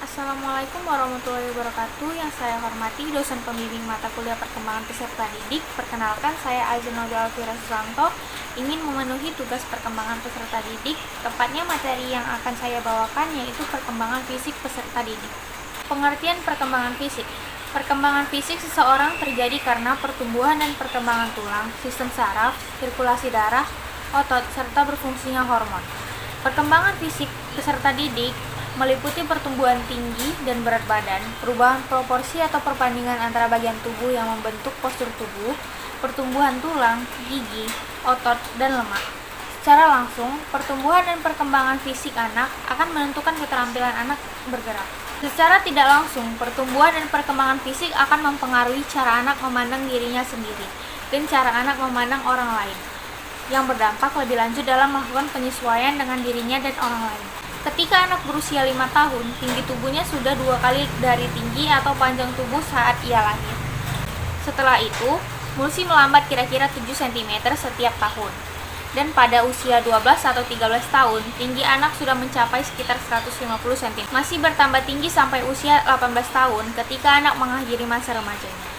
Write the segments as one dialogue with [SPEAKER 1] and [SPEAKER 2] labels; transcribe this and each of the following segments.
[SPEAKER 1] Assalamualaikum warahmatullahi wabarakatuh. Yang saya hormati dosen pembimbing mata kuliah perkembangan peserta didik. Perkenalkan, saya Azenobia Alfira Susanto, ingin memenuhi tugas perkembangan peserta didik. Tepatnya materi yang akan saya bawakan yaitu perkembangan fisik peserta didik. Pengertian perkembangan fisik. Perkembangan fisik seseorang terjadi karena pertumbuhan dan perkembangan tulang, sistem saraf, sirkulasi darah, otot, serta berfungsinya hormon. Perkembangan fisik peserta didik meliputi pertumbuhan tinggi dan berat badan, perubahan proporsi atau perbandingan antara bagian tubuh yang membentuk postur tubuh, pertumbuhan tulang, gigi, otot, dan lemak. Secara langsung, pertumbuhan dan perkembangan fisik anak akan menentukan keterampilan anak bergerak. Secara tidak langsung, pertumbuhan dan perkembangan fisik akan mempengaruhi cara anak memandang dirinya sendiri dan cara anak memandang orang lain, yang berdampak lebih lanjut dalam melakukan penyesuaian dengan dirinya dan orang lain. Ketika anak berusia 5 tahun, tinggi tubuhnya sudah 2 kali dari tinggi atau panjang tubuh saat ia lahir. Setelah itu, mulsi melambat kira-kira 7 cm setiap tahun. Dan pada usia 12 atau 13 tahun, tinggi anak sudah mencapai sekitar 150 cm. Masih bertambah tinggi sampai usia 18 tahun ketika anak mengakhiri masa remajanya.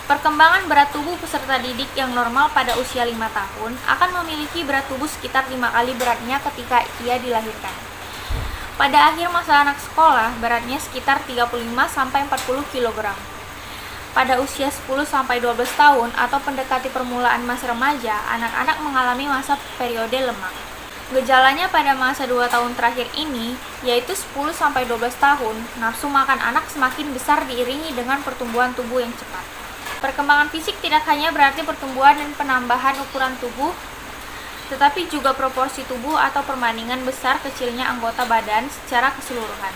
[SPEAKER 1] Perkembangan berat tubuh peserta didik yang normal pada usia 5 tahun akan memiliki berat tubuh sekitar 5 kali beratnya ketika ia dilahirkan. Pada akhir masa anak sekolah, beratnya sekitar 35-40 kg. Pada usia 10-12 tahun atau mendekati permulaan masa remaja, anak-anak mengalami masa periode lemak. Gejalanya pada masa 2 tahun terakhir ini, yaitu 10-12 tahun, nafsu makan anak semakin besar diiringi dengan pertumbuhan tubuh yang cepat. Perkembangan fisik tidak hanya berarti pertumbuhan dan penambahan ukuran tubuh, tetapi juga proporsi tubuh atau perbandingan besar kecilnya anggota badan secara keseluruhan.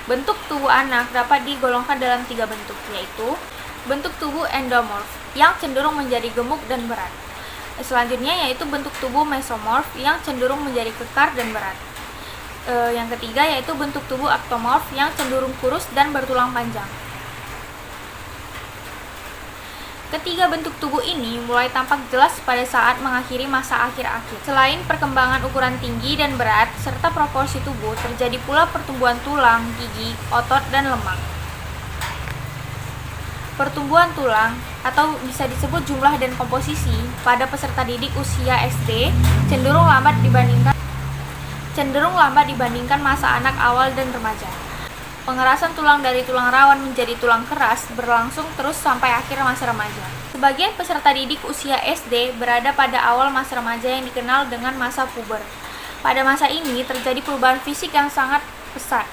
[SPEAKER 1] Bentuk tubuh anak dapat digolongkan dalam 3 bentuk, yaitu bentuk tubuh endomorf yang cenderung menjadi gemuk dan berat. Selanjutnya yaitu bentuk tubuh mesomorf yang cenderung menjadi kekar dan berat. Yang ketiga yaitu bentuk tubuh aktomorf yang cenderung kurus dan bertulang panjang. Ketiga bentuk tubuh ini mulai tampak jelas pada saat mengakhiri masa akhir-akhir. Selain perkembangan ukuran tinggi dan berat serta proporsi tubuh, terjadi pula pertumbuhan tulang, gigi, otot, dan lemak. Pertumbuhan tulang atau bisa disebut jumlah dan komposisi pada peserta didik usia SD cenderung lambat dibandingkan masa anak awal dan remaja. Pengerasan tulang dari tulang rawan menjadi tulang keras berlangsung terus sampai akhir masa remaja. Sebagian peserta didik usia SD berada pada awal masa remaja yang dikenal dengan masa puber. Pada masa ini terjadi perubahan fisik yang sangat pesat,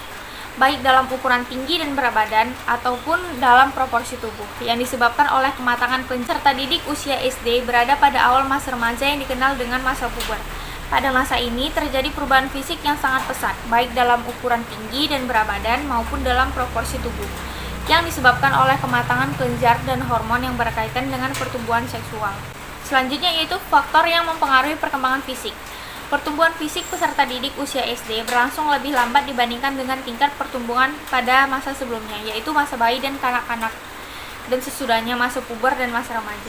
[SPEAKER 1] baik dalam ukuran tinggi dan berat badan ataupun dalam proporsi tubuh, yang disebabkan oleh kematangan peserta didik usia SD berada pada awal masa remaja yang dikenal dengan masa puber. Pada masa ini terjadi perubahan fisik yang sangat pesat, baik dalam ukuran tinggi dan berat badan maupun dalam proporsi tubuh, yang disebabkan oleh kematangan kelenjar dan hormon yang berkaitan dengan pertumbuhan seksual. Selanjutnya yaitu faktor yang mempengaruhi perkembangan fisik. Pertumbuhan fisik peserta didik usia SD berlangsung lebih lambat dibandingkan dengan tingkat pertumbuhan pada masa sebelumnya, yaitu masa bayi dan kanak-kanak, dan sesudahnya masa puber dan masa remaja.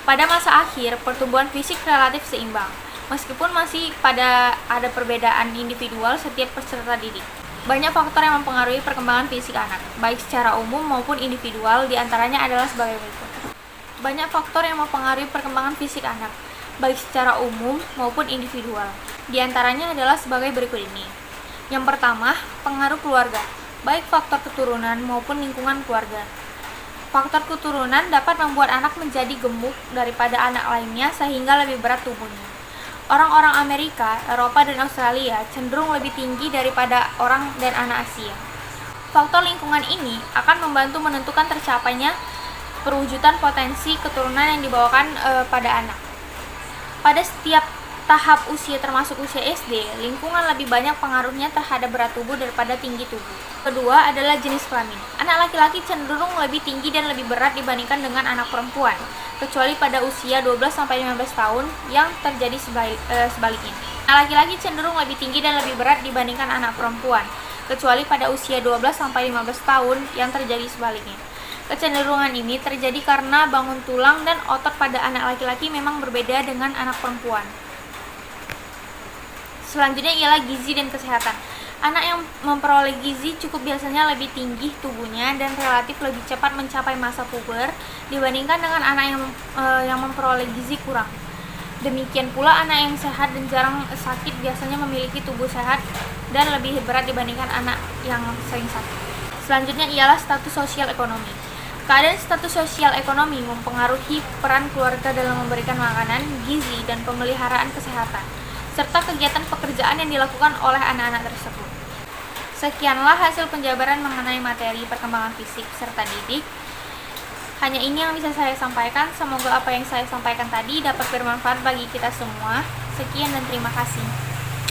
[SPEAKER 1] Pada masa akhir, pertumbuhan fisik relatif seimbang, meskipun masih ada perbedaan individual setiap peserta didik. Banyak faktor yang mempengaruhi perkembangan fisik anak, baik secara umum maupun individual, diantaranya adalah sebagai berikut. Banyak faktor yang mempengaruhi perkembangan fisik anak, baik secara umum maupun individual. Di antaranya adalah sebagai berikut ini. Yang pertama, pengaruh keluarga, baik faktor keturunan maupun lingkungan keluarga. Faktor keturunan dapat membuat anak menjadi gemuk daripada anak lainnya sehingga lebih berat tubuhnya. Orang-orang Amerika, Eropa, dan Australia cenderung lebih tinggi daripada orang dan anak Asia. Faktor lingkungan ini akan membantu menentukan tercapainya perwujudan potensi keturunan yang dibawakan pada anak. Pada setiap tahap usia termasuk usia SD, lingkungan lebih banyak pengaruhnya terhadap berat tubuh daripada tinggi tubuh. Kedua adalah jenis kelamin. Anak laki-laki cenderung lebih tinggi dan lebih berat dibandingkan dengan anak perempuan, kecuali pada usia 12-15 tahun yang terjadi sebaliknya. Anak laki-laki cenderung lebih tinggi dan lebih berat dibandingkan anak perempuan, kecuali pada usia 12-15 tahun yang terjadi sebaliknya. Kecenderungan ini terjadi karena bangun tulang dan otot pada anak laki-laki memang berbeda dengan anak perempuan. Selanjutnya ialah gizi dan kesehatan. Anak yang memperoleh gizi cukup biasanya lebih tinggi tubuhnya dan relatif lebih cepat mencapai masa puber dibandingkan dengan anak yang memperoleh gizi kurang. Demikian pula anak yang sehat dan jarang sakit biasanya memiliki tubuh sehat dan lebih berat dibandingkan anak yang sering sakit. Selanjutnya ialah status sosial ekonomi. Keadaan status sosial ekonomi mempengaruhi peran keluarga dalam memberikan makanan, gizi, dan pemeliharaan kesehatan, serta kegiatan pekerjaan yang dilakukan oleh anak-anak tersebut. Sekianlah hasil penjabaran mengenai materi perkembangan fisik serta didik. Hanya ini yang bisa saya sampaikan. Semoga apa yang saya sampaikan tadi dapat bermanfaat bagi kita semua. Sekian dan terima kasih.